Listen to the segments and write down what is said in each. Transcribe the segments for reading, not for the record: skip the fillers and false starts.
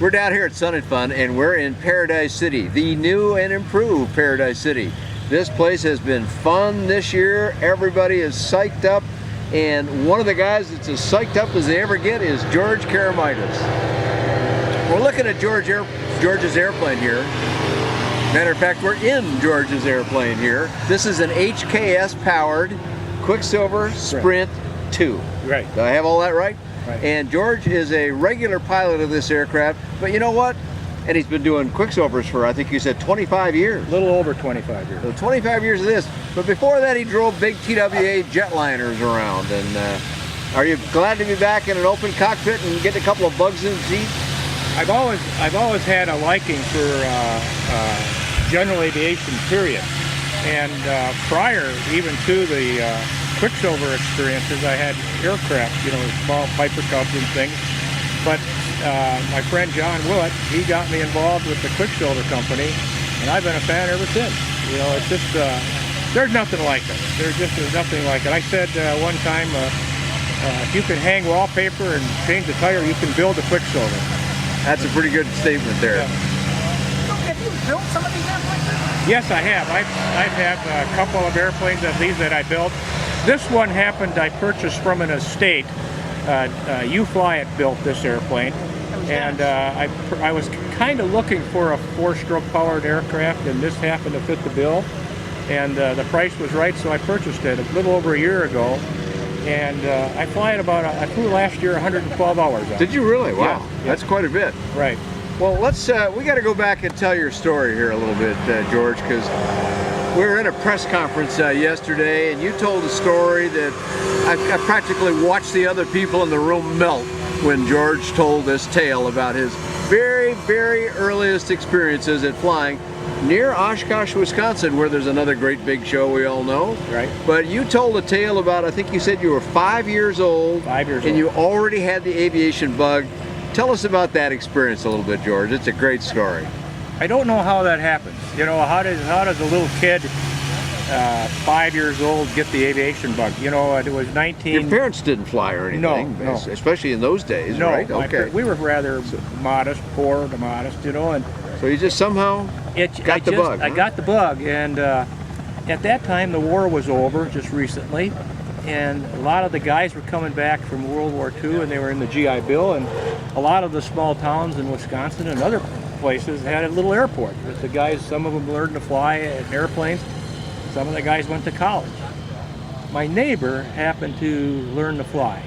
We're down here at Sun and Fun, and we're in Paradise City, the new and improved Paradise City. This place has been fun this year. Everybody is psyched up, and one of the guys that's as psyched up as they ever get is George Karamitis. We're looking at George's airplane here. Matter of fact, we're in George's airplane here. This is an HKS-powered Quicksilver Sprint 2. Right. Do I have all that right? Right. And George is a regular pilot of this aircraft, but you know what? And he's been doing Quicksilvers for, I think you said 25 years. A little over 25 years. So 25 years of this. But before that, he drove big TWA jetliners around. And are you glad to be back in an open cockpit and get a couple of bugs in the seat? I've always had a liking for general aviation, period. And prior even to the Quicksilver experiences, I had aircraft, you know, small Piper Cubs and things. But my friend John Willett, he got me involved with the Quicksilver company, and I've been a fan ever since. You know, it's just, there's nothing like it. There's nothing like it. I said one time, if you can hang wallpaper and change the tire, you can build a Quicksilver. That's a pretty good statement there. Yeah. So have you built some of these airplanes? Yes, I have. I've had a couple of airplanes of these that I built. This one happened, I purchased from an estate. U-Fly had built this airplane, and I was kind of looking for a 4-stroke powered aircraft, and this happened to fit the bill, and the price was right, so I purchased it a little over a year ago, and I flew last year 112 hours on it. Did you really? Wow, Yeah. that's quite a bit. Right. Well, we got to go back and tell your story here a little bit, George, because we were in a press conference yesterday, and you told a story that I practically watched the other people in the room melt when George told this tale about his very, very earliest experiences at flying near Oshkosh, Wisconsin, where there's another great big show we all know. Right. But you told a tale about, I think you said you were 5 years old. 5 years old. And you already had the aviation bug. Tell us about that experience a little bit, George. It's a great story. I don't know how that happens. You know, how does a little kid 5 years old get the aviation bug? You know, it was 19... Your parents didn't fly or anything, no. especially in those days, no, right? Okay. We were rather modest, poor to modest, you know, and so you just somehow got the bug. I got the bug, and at that time the war was over just recently, and a lot of the guys were coming back from World War II, and they were in the GI Bill, and a lot of the small towns in Wisconsin and other places had a little airport. But the guys, some of them learned to fly in airplanes, some of the guys went to college. My neighbor happened to learn to fly,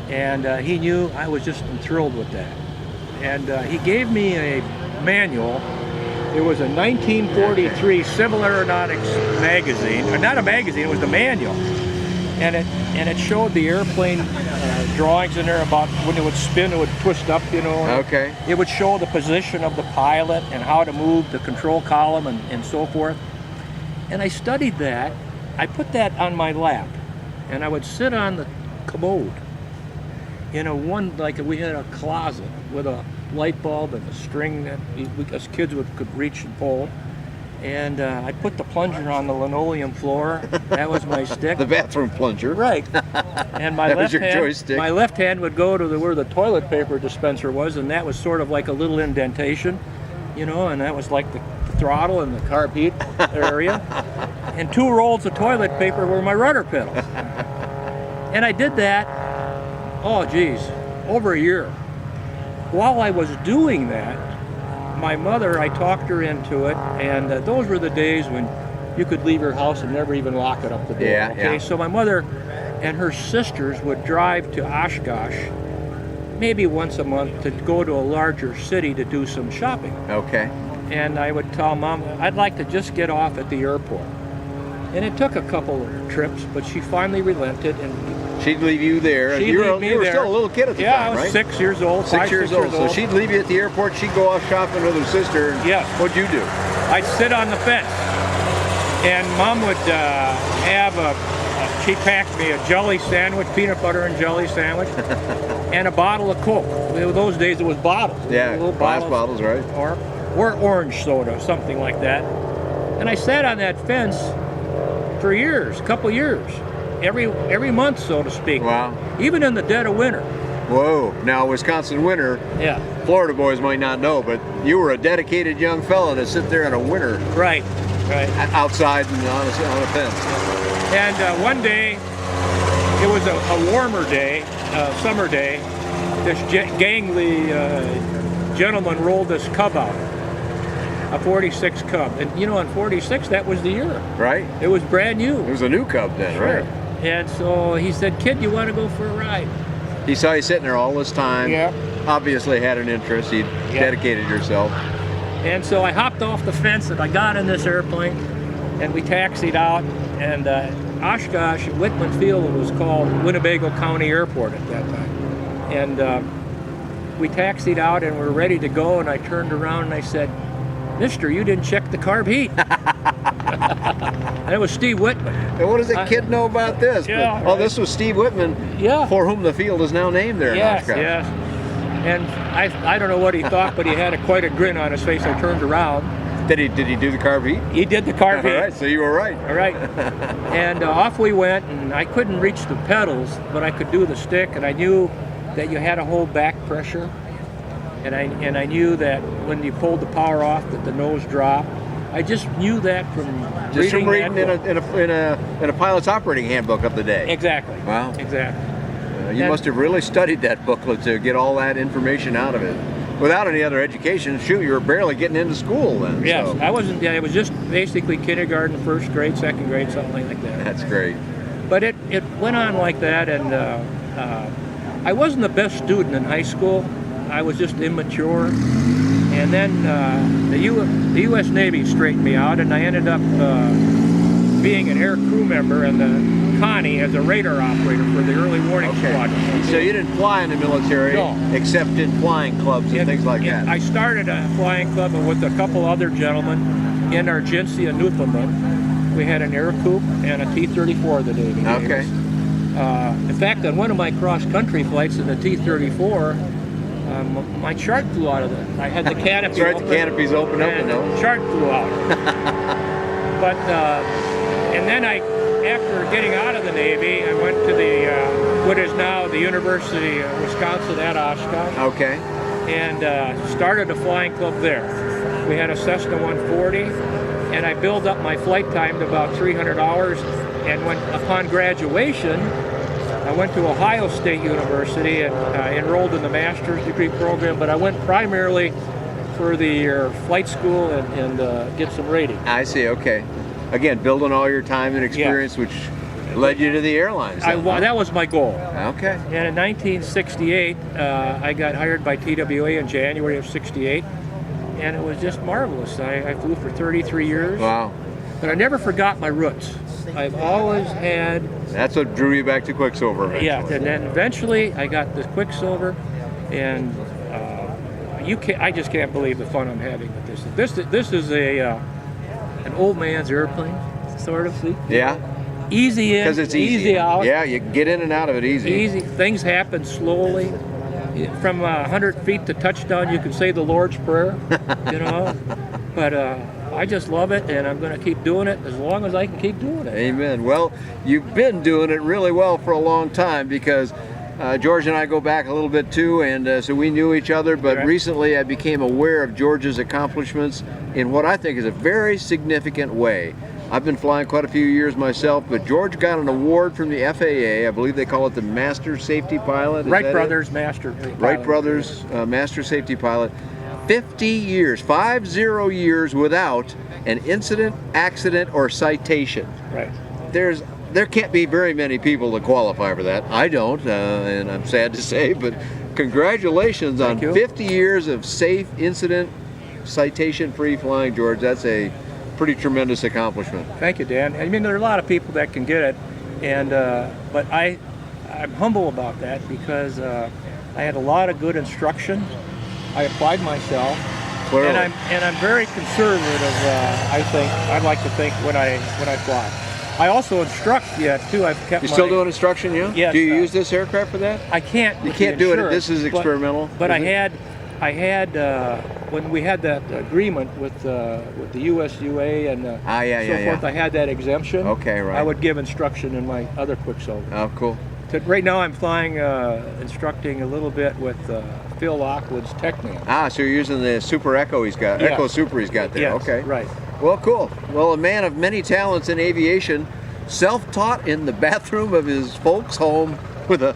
and he knew I was just enthralled with that. And he gave me a manual. It was a 1943 Civil Aeronautics magazine, or not a magazine, it was the manual. And it showed the airplane drawings in there about when it would spin, it would twist up, you know. Okay. It would show the position of the pilot and how to move the control column and so forth. And I studied that. I put that on my lap, and I would sit on the commode in we had a closet with a light bulb and a string that us kids could reach and pull. And I put the plunger on the linoleum floor. That was my stick. The bathroom plunger. Right. And my was your joystick. My left hand would go to where the toilet paper dispenser was, and that was sort of like a little indentation, you know, and that was like the throttle and the carb heat area. And 2 rolls of toilet paper were my rudder pedals. And I did that, oh geez, over a year. While I was doing that, my mother, I talked her into it, and those were the days when you could leave your house and never even lock it up the door. Yeah, okay, yeah. So my mother and her sisters would drive to Oshkosh maybe once a month to go to a larger city to do some shopping. Okay. And I would tell Mom, I'd like to just get off at the airport. And it took a couple of trips, but she finally relented, and she'd leave you there. You were still a little kid at the time, I was right? 6 years old. 6 years old. So she'd leave you at the airport. She'd go off shopping with her sister. And yes. What'd you do? I'd sit on the fence, and Mom would she packed me a jelly sandwich, peanut butter and jelly sandwich, and a bottle of Coke. In those days it was bottles. Yeah, little glass bottles, right? Or orange soda, something like that. And I sat on that fence for years, a couple years, every month, so to speak. Wow. Even in the dead of winter. Whoa. Now, Wisconsin winter, Yeah. Florida boys might not know, but you were a dedicated young fella to sit there in a winter Right. Right. outside and on a fence. And one day, it was a warmer day, summer day. This gangly gentleman rolled this cub out, a 46 Cub. And you know, on 46, that was the year. Right? It was brand new. It was a new Cub then, right? And so he said, "Kid, you want to go for a ride?" He saw you sitting there all this time. Yeah. Obviously had an interest. He dedicated yourself. And so I hopped off the fence and I got in this airplane and we taxied out, and Oshkosh, Whitman Field was called Winnebago County Airport at that time. And we taxied out and we're ready to go, and I turned around and I said, "Mister, you didn't check the carb heat." And it was Steve Whitman. And what does a kid know about this? Yeah, Oh, this was Steve Whitman, for whom the field is now named there in Oshkosh. Yes. And I don't know what he thought, but he had quite a grin on his face. I turned around. Did he do the carb heat? He did the carb heat. All right, so you were right. All right. And off we went, and I couldn't reach the pedals, but I could do the stick, and I knew that you had to hold back pressure. And I knew that when you pulled the power off, that the nose dropped. I just knew that from reading in a pilot's operating handbook of the day. Exactly. Wow. Exactly. You must have really studied that booklet to get all that information out of it. Without any other education, shoot, you were barely getting into school then. Yes, so. I wasn't. Yeah, it was just basically kindergarten, first grade, second grade, something like that. That's great. But it went on like that, and I wasn't the best student in high school. I was just immature. And then the U.S. Navy straightened me out, and I ended up being an air crew member in the Connie as a radar operator for the early warning squadron. So you didn't fly in the military, except in flying clubs and things like that. I started a flying club with a couple other gentlemen in Argencia, Newfoundland. We had an air coupe and a T-34 the Navy gave us. In fact, on one of my cross-country flights in the T-34, my chart flew out of it. I had the canopy open. open. The canopy's open up, and the chart flew out. But and then after getting out of the Navy, I went to what is now the University of Wisconsin at Oshkosh. Okay. And started a flying club there. We had a Cessna 140, and I built up my flight time to about 300 hours. And upon graduation, I went to Ohio State University and enrolled in the master's degree program, but I went primarily for the flight school and get some rating. I see, okay. Again, building all your time and experience, which led you to the airlines. That was my goal. Okay. And in 1968, I got hired by TWA in January of 68, and it was just marvelous. I flew for 33 years. Wow. But I never forgot my roots. I've always had... That's what drew you back to Quicksilver eventually. Yeah, and then eventually I got the Quicksilver, and I just can't believe the fun I'm having with this. This is an old man's airplane, sort of. See? Yeah. Easy in, because it's easy out. Yeah, you can get in and out of it easy. Easy. Things happen slowly. From 100 feet to touchdown, you can say the Lord's Prayer, you know. But I just love it, and I'm going to keep doing it as long as I can keep doing it. Amen. Well, you've been doing it really well for a long time, because George and I go back a little bit too, and so we knew each other, but recently I became aware of George's accomplishments in what I think is a very significant way. I've been flying quite a few years myself, but George got an award from the F.A.A. I believe they call it the Master Safety Pilot. Wright Brothers Master Pilot. Wright Brothers Master Safety Pilot. 50 years, 50 years without an incident, accident, or citation. Right. There can't be very many people that qualify for that. I don't, and I'm sad to say, but congratulations on 50 years of safe, incident, citation-free flying, George. That's a pretty tremendous accomplishment. Thank you, Dan. I mean, there are a lot of people that can get it, and but I'm humble about that, because I had a lot of good instruction. I applied myself, Clearly. and I'm very conservative. I'd like to think when I fly. I also instruct yet too. I've kept. You're still doing instruction, yeah? Yes. Do you use this aircraft for that? I can't. You can't do it. This is experimental. But I had when we had that agreement with the USUA and so forth. I had that exemption. Okay, right. I would give instruction in my other Quicksilver. Oh, cool. Right now I'm flying, instructing a little bit with Phil Lockwood's TechNam. Ah, so you're using the Super Echo he's got, Yes. Echo Super he's got there. Yes, Okay. right. Well, cool. Well, a man of many talents in aviation, self-taught in the bathroom of his folks' home with a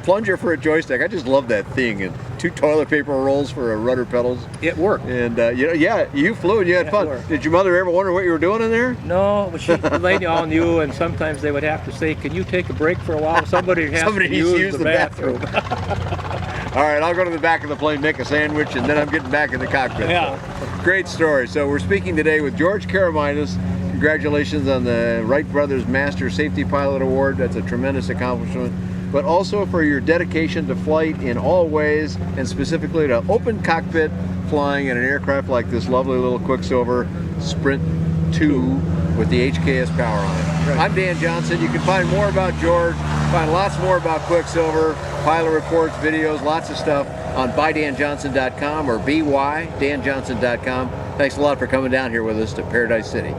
plunger for a joystick. I just love that thing, and 2 toilet paper rolls for a rudder pedals. It worked. And yeah, you flew and you had It fun. worked. Did your mother ever wonder what you were doing in there? No, but the lady all knew, and sometimes they would have to say, "Can you take a break for a while? Somebody has Somebody to needs to use the bathroom." All right, I'll go to the back of the plane, make a sandwich, and then I'm getting back in the cockpit. Yeah. So, great story. So we're speaking today with George Karamitis. Congratulations on the Wright Brothers Master Safety Pilot Award. That's a tremendous accomplishment. But also for your dedication to flight in all ways, and specifically to open cockpit flying in an aircraft like this lovely little Quicksilver Sprint 2 with the HKS power on it. Right. I'm Dan Johnson. You can find more about George, find lots more about Quicksilver, pilot reports, videos, lots of stuff on bydanjohnson.com or bydanjohnson.com. Thanks a lot for coming down here with us to Paradise City.